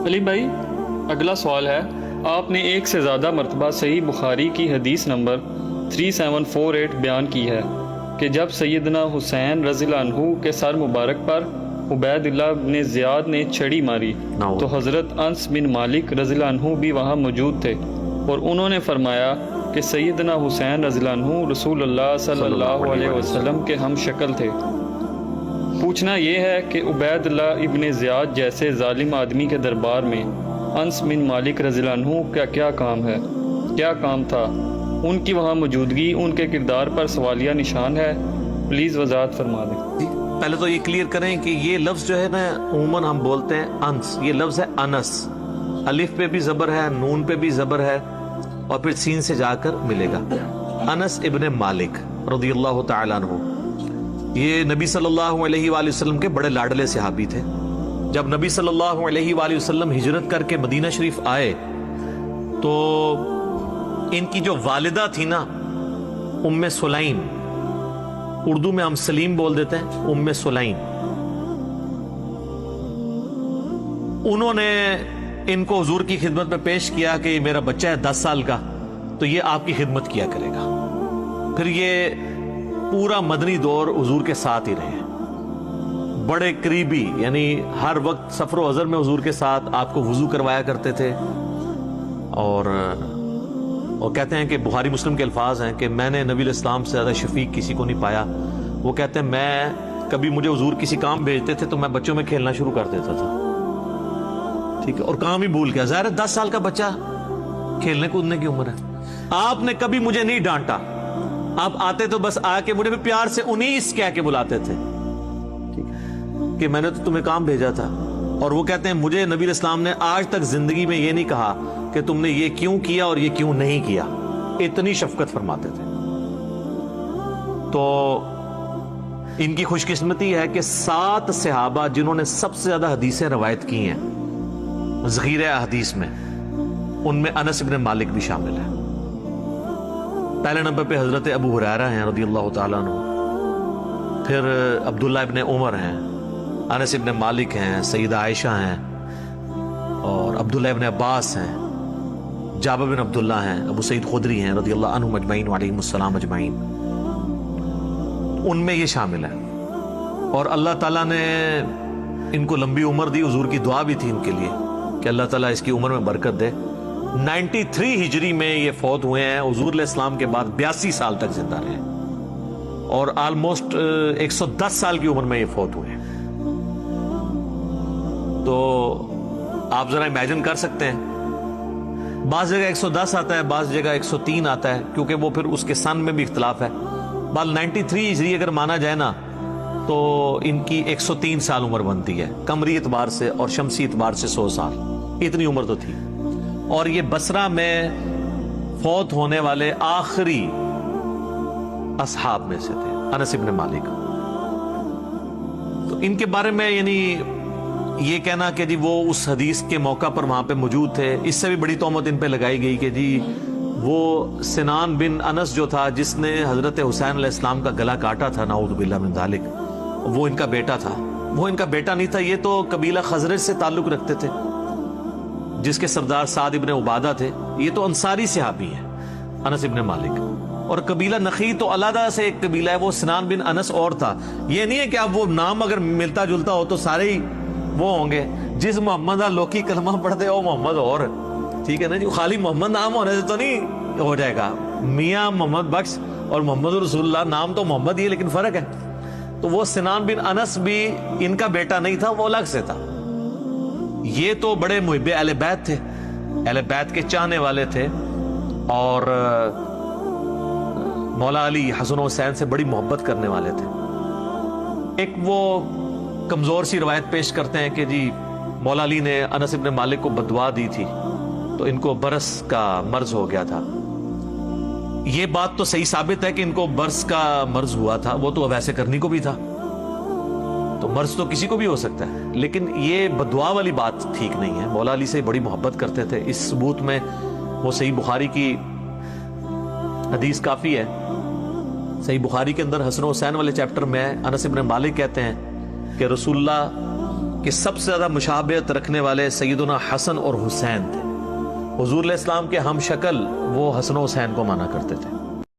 علی بھائی، اگلا سوال ہے، آپ نے ایک سے زیادہ مرتبہ صحیح بخاری کی حدیث نمبر 3748 بیان کی ہے کہ جب سیدنا حسین رضی اللہ عنہ کے سر مبارک پر عبید اللہ بن زیاد نے چھڑی ماری تو حضرت انس بن مالک رضی اللہ عنہ بھی وہاں موجود تھے، اور انہوں نے فرمایا کہ سیدنا حسین رضی اللہ عنہ رسول اللہ صلی اللہ علیہ وسلم کے ہم شکل تھے۔ پوچھنا یہ ہے کہ عبید اللہ ابن زیاد جیسے ظالم آدمی کے دربار میں انس بن مالک رضی اللہ عنہ کا کیا کام ہے، کیا کام تھا؟ ان کی وہاں موجودگی ان کے کردار پر سوالیہ نشان ہے، پلیز وضاحت فرما دیں۔ پہلے تو یہ کلیئر کریں کہ یہ لفظ جو ہے نا عموماً ہم بولتے ہیں انس، یہ لفظ ہے انس، الف پہ بھی زبر ہے، نون پہ بھی زبر ہے، اور پھر سین سے جا کر ملے گا۔ انس ابن مالک رضی اللہ تعالیٰ عنہ، یہ نبی صلی اللہ علیہ وآلہ وسلم کے بڑے لاڈلے صحابی تھے۔ جب نبی صلی اللہ علیہ وآلہ وسلم ہجرت کر کے مدینہ شریف آئے تو ان کی جو والدہ تھی نا ام سلیم، اردو میں ہم سلیم بول دیتے ہیں، ام سلیم، انہوں نے ان کو حضور کی خدمت میں پیش کیا کہ میرا بچہ ہے 10 سال کا، تو یہ آپ کی خدمت کیا کرے گا۔ پھر یہ پورا مدنی دور حضور کے ساتھ ہی رہے، بڑے قریبی، یعنی ہر وقت سفر و حضر میں حضور کے ساتھ، آپ کو وضو کروایا کرتے تھے، اور کہتے ہیں کہ بخاری مسلم کے الفاظ ہیں کہ میں نے نبی علیہ السلام سے زیادہ شفیق کسی کو نہیں پایا۔ وہ کہتے ہیں میں کبھی مجھے حضور کسی کام بھیجتے تھے تو میں بچوں میں کھیلنا شروع کر دیتا تھا، ٹھیک ہے، اور کام ہی بھول گیا، ظاہر ہے 10 سال کا بچہ، کھیلنے کودنے کی عمر ہے۔ آپ نے کبھی مجھے نہیں ڈانٹا، آپ آتے تو بس آ کے مجھے بھی پیار سے 19 کہہ کے بلاتے تھے، کہ میں نے تو تمہیں کام بھیجا تھا۔ اور وہ کہتے ہیں مجھے نبی علیہ السلام نے آج تک زندگی میں یہ نہیں کہا کہ تم نے یہ کیوں کیا اور یہ کیوں نہیں کیا، اتنی شفقت فرماتے تھے۔ تو ان کی خوش قسمتی ہے کہ 7 صحابہ جنہوں نے سب سے زیادہ حدیثیں روایت کی ہیں ذخیرہ حدیث میں، ان میں انس بن مالک بھی شامل ہے۔ پہلے نمبر پہ حضرت ابو ہریرہ ہیں رضی اللہ تعالیٰ عنہ، پھر عبداللہ ابن عمر ہیں، انس ابن مالک ہیں، سیدہ عائشہ ہیں، اور عبداللہ ابن عباس ہیں، جابر بن عبداللہ ہیں، ابو سعید خدری ہیں رضی اللہ عنہم اجمعین وعلیہم السلام اجمعین، ان میں یہ شامل ہے۔ اور اللہ تعالیٰ نے ان کو لمبی عمر دی، حضور کی دعا بھی تھی ان کے لیے کہ اللہ تعالیٰ اس کی عمر میں برکت دے۔ 93 ہجری میں یہ فوت ہوئے ہیں، حضور علیہ السلام کے بعد 82 سال تک زندہ رہے، اور آلموسٹ 110 سال کی عمر میں یہ فوت ہوئے ہیں۔ تو آپ ذرا امیجن کر سکتے ہیں، بعض جگہ 110 آتا ہے، بعض جگہ 103 آتا ہے، کیونکہ وہ پھر اس کے سن میں بھی اختلاف ہے۔ بال 93 ہجری اگر مانا جائے نا تو ان کی 103 سال عمر بنتی ہے، قمری اعتبار سے اور شمسی اعتبار سے 100 سال، اتنی عمر تو تھی۔ اور یہ بصرہ میں فوت ہونے والے آخری اصحاب میں سے تھے، انس ابن مالک۔ تو ان کے بارے میں یعنی یہ کہنا کہ جی وہ اس حدیث کے موقع پر وہاں پہ موجود تھے، اس سے بھی بڑی تہمت ان پہ لگائی گئی کہ جی وہ سنان بن انس جو تھا جس نے حضرت حسین علیہ السلام کا گلا کاٹا تھا، نعوذ باللہ من ذالک، وہ ان کا بیٹا تھا۔ وہ ان کا بیٹا نہیں تھا، یہ تو قبیلہ خزرج سے تعلق رکھتے تھے، جس کے سردار سعد ابن عبادہ تھے۔ یہ تو انصاری صحابی ہیں انس ابن مالک، اور قبیلہ نخی تو علیحدہ سے ایک قبیلہ ہے، وہ سنان بن انس اور تھا۔ یہ نہیں ہے کہ اب وہ نام اگر ملتا جلتا ہو تو سارے ہی وہ ہوں گے، جس محمد لوکی کلمہ پڑھتے ہو محمد اور، ٹھیک ہے نا جی، خالی محمد نام ہونے سے تو نہیں ہو جائے گا۔ میاں محمد بخش اور محمد رسول اللہ، نام تو محمد ہی ہے لیکن فرق ہے۔ تو وہ سنان بن انس بھی ان کا بیٹا نہیں تھا، وہ الگ سے تھا۔ یہ تو بڑے محب اہل بیت تھے، اہل بیت کے چاہنے والے تھے، اور مولا علی حسن و حسین سے بڑی محبت کرنے والے تھے۔ ایک وہ کمزور سی روایت پیش کرتے ہیں کہ جی مولا علی نے انس ابن مالک کو بددعا دی تھی تو ان کو برس کا مرض ہو گیا تھا۔ یہ بات تو صحیح ثابت ہے کہ ان کو برس کا مرض ہوا تھا، وہ تو ویسے کرنی کو بھی تھا، تو مرض تو کسی کو بھی ہو سکتا ہے، لیکن یہ بددعا والی بات ٹھیک نہیں ہے۔ مولا علی سے بڑی محبت کرتے تھے، اس ثبوت میں وہ صحیح بخاری کی حدیث کافی ہے۔ صحیح بخاری کے اندر حسن و حسین والے چیپٹر میں انس ابن مالک کہتے ہیں کہ رسول اللہ کہ سب سے زیادہ مشابہت رکھنے والے سیدنا حسن اور حسین تھے. حضور علیہ السلام کے ہم شکل وہ حسن و حسین کو مانا کرتے تھے.